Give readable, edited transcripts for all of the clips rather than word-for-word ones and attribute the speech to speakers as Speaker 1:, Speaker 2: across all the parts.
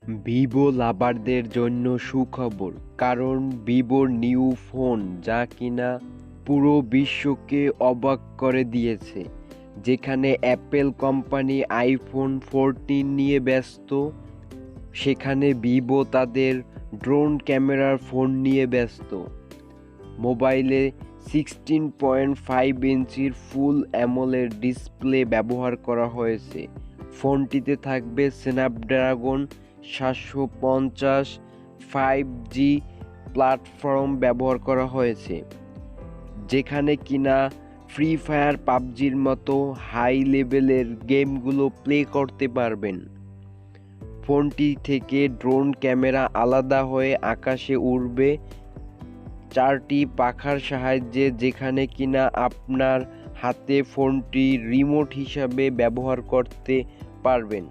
Speaker 1: Vivo লাভারদের জন্য সুখবর, কারণ ভিভোর নিউ ফোন যা কিনা পুরো বিশ্বকে অবাক করে দিয়েছে। যেখানে অ্যাপেল কোম্পানি আইফোন 14 নিয়ে ব্যস্ত, সেখানে ভিভো তাদের ড্রোন ক্যামেরার ফোন নিয়ে ব্যস্ত। মোবাইলে 16.5 ইঞ্চির ফুল অ্যামোলেড ডিসপ্লে ব্যবহার করা হয়েছে। ফোনটিতে থাকবে স্ন্যাপড্রাগন 750 5G প্ল্যাটফর্ম ব্যবহার করা হয়েছে, যেখানে কিনা ফ্রি ফায়ার, পাবজির মতো হাই লেভেলের গেমগুলো প্লে করতে পারবেন। ফোনটি থেকে ড্রোন ক্যামেরা আলাদা হয়ে আকাশে উড়বে 4টি পাখার সাহায্যে, যেখানে কিনা আপনার হাতে ফোনটি রিমোট হিসাবে ব্যবহার করতে পারবেন।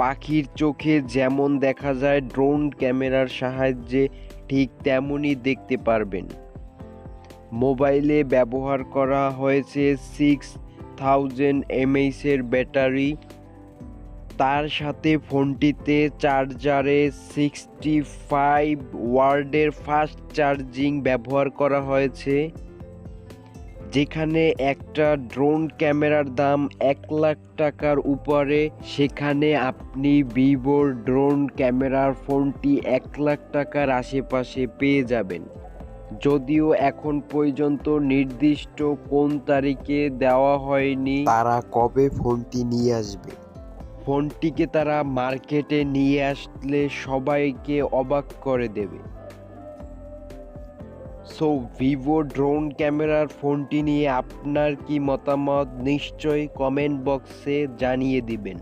Speaker 1: পাখির চোখে যেমন দেখা যায় ড্রোন ক্যামেরার সাহায্যে, ঠিক তেমনই দেখতে পারবেন। মোবাইলে ব্যবহার করা হয়েছে 6000 mAh ব্যাটারি। তার সাথে ফোনটিতে চার্জারে 65 ওয়াটের ফাস্ট চার্জিং ব্যবহার করা হয়েছে। যেখানে একটা ড্রোন ক্যামেরার দাম 1 লাখ টাকার উপরে, সেখানে আপনি ভিভোর ড্রোন ক্যামেরার ফোনটি 1 লাখ টাকার আশেপাশে পেয়ে যাবেন। যদিও এখন পর্যন্ত নির্দিষ্ট কোন তারিখে দেওয়া হয়নি তারা কবে ফোনটি নিয়ে আসবে। ফোনটিকে তারা মার্কেটে নিয়ে আসলে সবাইকে অবাক করে দেবে। সো ভিভো ড্রোন ক্যামেরার ফোনটি নিয়ে আপনার কি মতামত, নিশ্চয়ই কমেন্ট বক্সে জানিয়ে দিবেন।